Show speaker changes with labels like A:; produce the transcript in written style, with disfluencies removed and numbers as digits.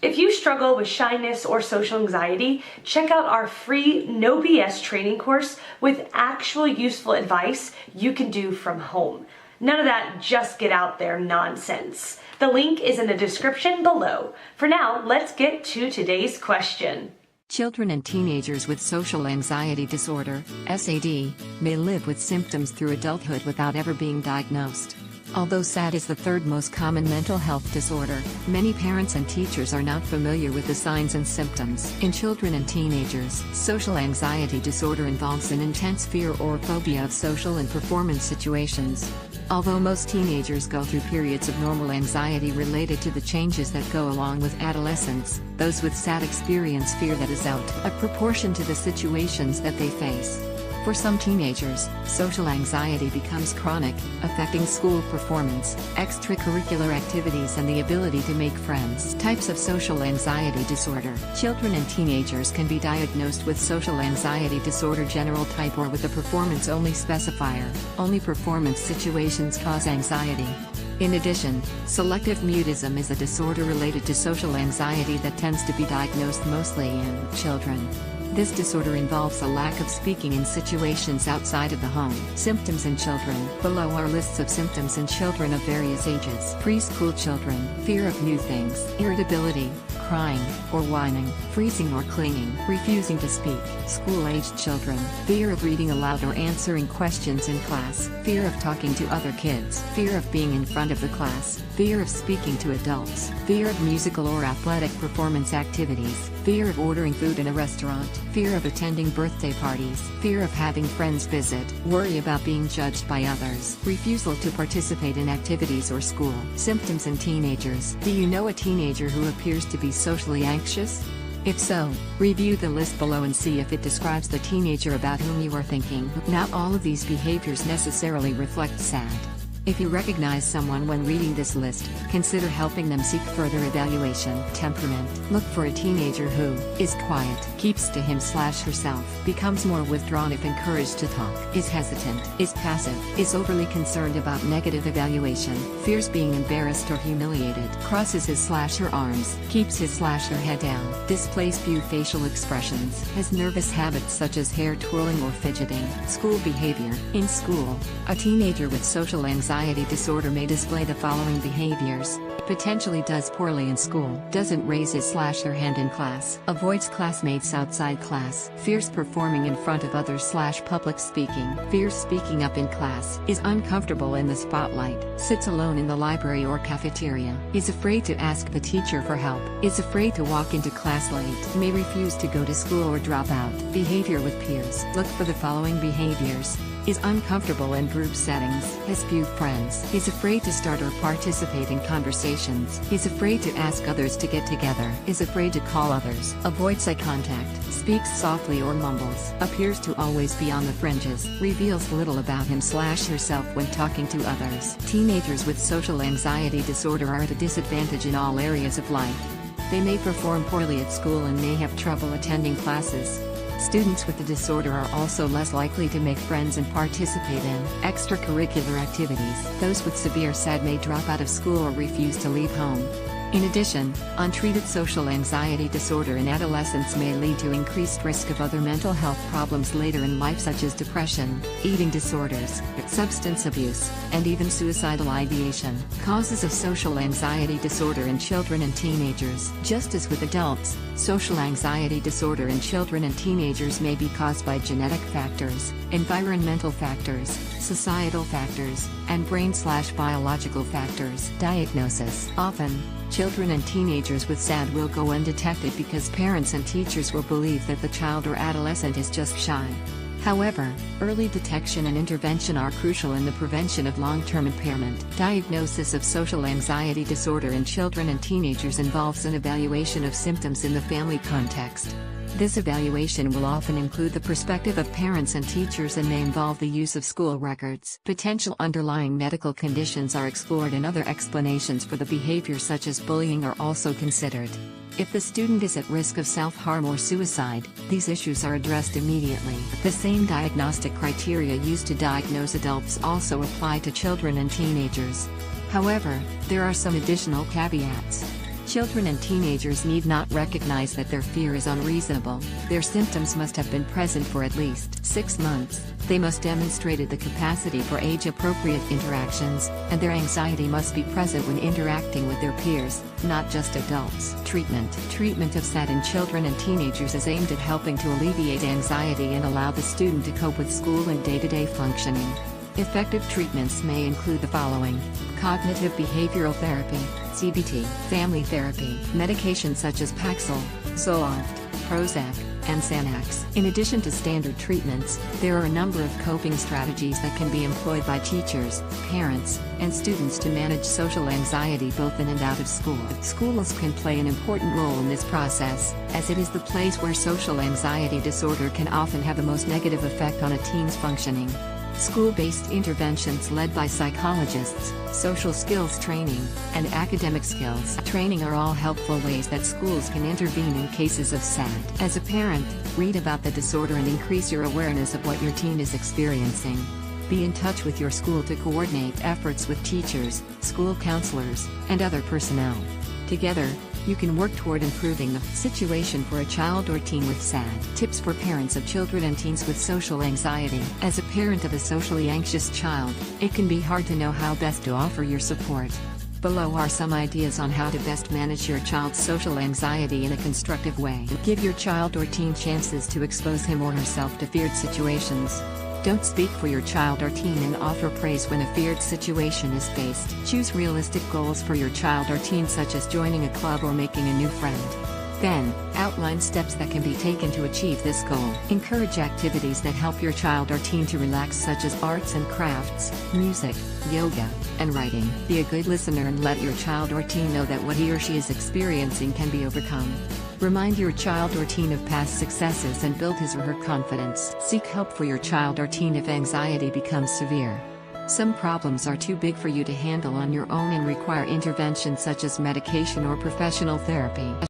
A: If you struggle with shyness or social anxiety, check out our free No BS training course with actual useful advice you can do from home. None of that just get out there nonsense. The link is in the description below. For now, let's get to today's question.
B: Children and teenagers with social anxiety disorder, SAD, may live with symptoms through adulthood without ever being diagnosed. Although SAD is the third most common mental health disorder, many parents and teachers are not familiar with the signs and symptoms. In children and teenagers, social anxiety disorder involves an intense fear or phobia of social and performance situations. Although most teenagers go through periods of normal anxiety related to the changes that go along with adolescence, those with SAD experience fear that is out of proportion to the situations that they face. For some teenagers, social anxiety becomes chronic, affecting school performance, extracurricular activities and the ability to make friends. Types of social anxiety disorder. Children and teenagers can be diagnosed with social anxiety disorder general type or with a performance-only specifier. Only performance situations cause anxiety. In addition, selective mutism is a disorder related to social anxiety that tends to be diagnosed mostly in children. This disorder involves a lack of speaking in situations outside of the home. Symptoms in children. Below are lists of symptoms in children of various ages. Preschool children. Fear of new things. Irritability, crying, or whining. Freezing or clinging. Refusing to speak. School-aged children. Fear of reading aloud or answering questions in class. Fear of talking to other kids. Fear of being in front of the class. Fear of speaking to adults. Fear of musical or athletic performance activities. Fear of ordering food in a restaurant. Fear of attending birthday parties. Fear of having friends visit. Worry about being judged by others. Refusal to participate in activities or school. Symptoms in teenagers. Do you know a teenager who appears to be socially anxious? If so, review the list below and see if it describes the teenager about whom you are thinking. Not all of these behaviors necessarily reflect SAD. If you recognize someone when reading this list, consider helping them seek further evaluation. Temperament. Look for a teenager who is quiet, keeps to him/herself, becomes more withdrawn if encouraged to talk, is hesitant, is passive, is overly concerned about negative evaluation, fears being embarrassed or humiliated, crosses his/her arms, keeps his/her head down, displays few facial expressions, has nervous habits such as hair twirling or fidgeting. School behavior. In school, a teenager with social anxiety disorder may display the following behaviors. Potentially does poorly in school, doesn't raise his/her hand in class, avoids classmates outside class, fears performing in front of others/public speaking, fears speaking up in class, is uncomfortable in the spotlight, sits alone in the library or cafeteria, is afraid to ask the teacher for help, is afraid to walk into class late, may refuse to go to school or drop out. Behavior with peers. Look for the following behaviors. Is uncomfortable in group settings, has few friends, is afraid to start or participate in conversations, is afraid to ask others to get together, is afraid to call others, avoids eye contact, speaks softly or mumbles, appears to always be on the fringes, reveals little about him/herself when talking to others. Teenagers with social anxiety disorder are at a disadvantage in all areas of life. They may perform poorly at school and may have trouble attending classes. Students with the disorder are also less likely to make friends and participate in extracurricular activities. Those with severe SAD may drop out of school or refuse to leave home. In addition, untreated social anxiety disorder in adolescence may lead to increased risk of other mental health problems later in life such as depression, eating disorders, substance abuse, and even suicidal ideation. Causes of social anxiety disorder in children and teenagers. Just as with adults, social anxiety disorder in children and teenagers may be caused by genetic factors, environmental factors, societal factors, and brain/biological factors. Diagnosis. Often, children and teenagers with SAD will go undetected because parents and teachers will believe that the child or adolescent is just shy. However, early detection and intervention are crucial in the prevention of long-term impairment. Diagnosis of social anxiety disorder in children and teenagers involves an evaluation of symptoms in the family context. This evaluation will often include the perspective of parents and teachers and may involve the use of school records. Potential underlying medical conditions are explored and other explanations for the behavior such as bullying are also considered. If the student is at risk of self-harm or suicide, these issues are addressed immediately. The same diagnostic criteria used to diagnose adults also apply to children and teenagers. However, there are some additional caveats. Children and teenagers need not recognize that their fear is unreasonable. Their symptoms must have been present for at least 6 months. They must demonstrated the capacity for age-appropriate interactions, and their anxiety must be present when interacting with their peers, not just adults. Treatment of SAD in children and teenagers is aimed at helping to alleviate anxiety and allow the student to cope with school and day-to-day functioning. Effective treatments may include the following: cognitive behavioral therapy, CBT, family therapy, medications such as Paxil, Zoloft, Prozac, and Xanax. In addition to standard treatments, there are a number of coping strategies that can be employed by teachers, parents, and students to manage social anxiety both in and out of school. Schools can play an important role in this process, as it is the place where social anxiety disorder can often have the most negative effect on a teen's functioning. School-based interventions led by psychologists, social skills training, and academic skills training are all helpful ways that schools can intervene in cases of SAD. As a parent, read about the disorder and increase your awareness of what your teen is experiencing. Be in touch with your school to coordinate efforts with teachers, school counselors, and other personnel. Together, you can work toward improving the situation for a child or teen with SAD. Tips for parents of children and teens with social anxiety. As a parent of a socially anxious child, it can be hard to know how best to offer your support. Below are some ideas on how to best manage your child's social anxiety in a constructive way. Give your child or teen chances to expose him or herself to feared situations. Don't speak for your child or teen and offer praise when a feared situation is faced. Choose realistic goals for your child or teen, such as joining a club or making a new friend. Then, outline steps that can be taken to achieve this goal. Encourage activities that help your child or teen to relax, such as arts and crafts, music, yoga, and writing. Be a good listener and let your child or teen know that what he or she is experiencing can be overcome. Remind your child or teen of past successes and build his or her confidence. Seek help for your child or teen if anxiety becomes severe. Some problems are too big for you to handle on your own and require intervention such as medication or professional therapy.